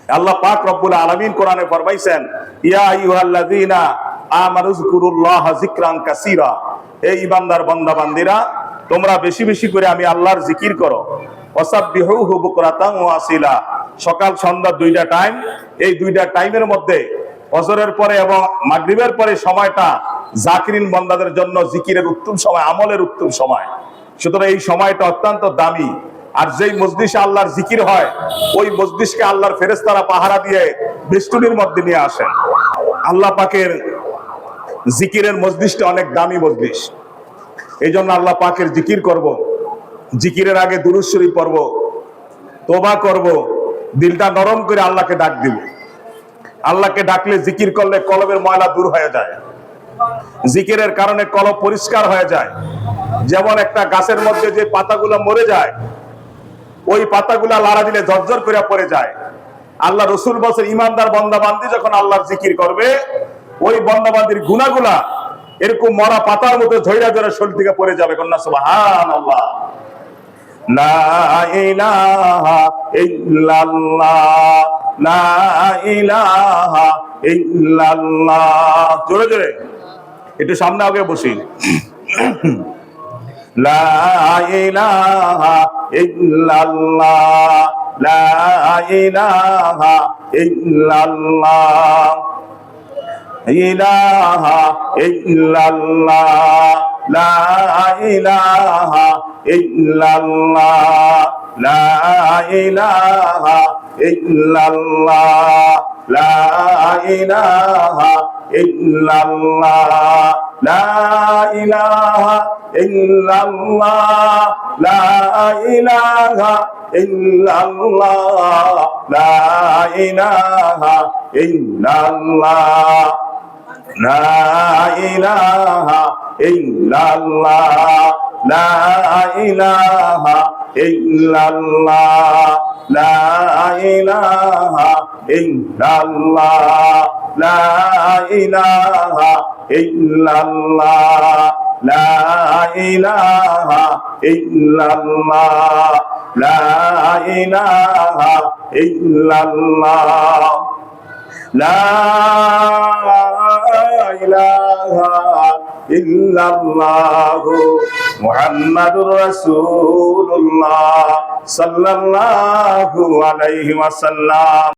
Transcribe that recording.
আল্লাহ পাক রব্বুল আলামিন কোরআনে ফরমাইছেন, ইয়া আইয়ুহাল্লাযীনা আমানুযকুরুল্লাহা যিকরান কাসীরা, এই ইমানদার বান্দা বান্দীরা, তোমরা বেশি বেশি করে আমি আল্লাহর জিকির করো। ওয়াসাব্বিহুহু বুকরাতান ওয়া আসিলা, সকাল সন্ধ্যা দুইটা টাইম, এই দুইটা টাইমের মধ্যে ফজরের পরে এবং মাগরিবের পরে সময়টা জাকিরিন বান্দাদের জন্য জিকিরের উত্তম সময়, আমলের উত্তম সময়। সুতরাং এই সময়টা অত্যন্ত দামি। আর যেই মজলিসে আল্লাহর জিকির হয়, ওই মজলিসকে আল্লাহর ফেরেশতারা পাহারা দিয়ে বেষ্টনীর মধ্যে নিয়ে আসেন। আল্লাহ পাকের জিকিরের মজলিসটা অনেক দামি মজলিস। এই জন্য আল্লাহ পাকের জিকির করব, জিকিরের আগে দুরূদ শরীফ পড়ব, তোবা করব, দিলটা নরম করে আল্লাহকে ডাক দিব। আল্লাহকে ডাকলে, জিকির করলে কলবের ময়লা দূর হয়ে যায়। জিকিরের কারণে কলব পরিষ্কার হয়ে যায়। যেমন একটা গাছের মধ্যে যে পাতাগুলো মরে যায়, ওই পাতাগুলা লাড়া দিলে ঝরঝর করে পড়ে যায়। আল্লাহ রসুল বলেন, ইমানদার বান্দা বান্দি যখন আল্লাহর জিকির করবে, ওই বান্দা বান্দির গুনাহগুলা এরকম মরা পাতার মতো ঝইরা ঝইরা শরীর থেকে পড়ে যাবে। কন্যা সুবহানাল্লাহ। লা ইলাহা ইল্লাল্লাহ, লা ইলাহা ইল্লাল্লাহ। জোরে জোরে একটু সামনে আগে বসি। লা ইলাহা ইল্লাল্লাহ, লা ইলাহা ইল্লাল্লাহ, ইলাহা ইল্লাল্লাহ, লা ইলাহা ইল্লাল্লাহ, লা ইলাহা ইল্লাল্লাহ, লা ইলাহা ইল্লাল্লাহ, লা ইলাহা ইল্লাল্লাহ, লা ইলাহা ইল্লাল্লাহ, লা ইলাহা ইল্লাল্লাহ, লা ইলাহা ইল্লাল্লাহ, লা ইলাহা ইল্লাল্লাহ, লা ইলাহা ইল্লাল্লাহ, লা ইলাহা ইল্লাল্লাহ, লা ইলাহা ইল্লাল্লাহ, লা ইলাহা ইল্লাল্লাহ, লা ইলাহা ইল্লাল্লাহু মুহাম্মাদুর রাসূলুল্লাহ সাল্লাল্লাহু আলাইহি ওয়াসাল্লাম।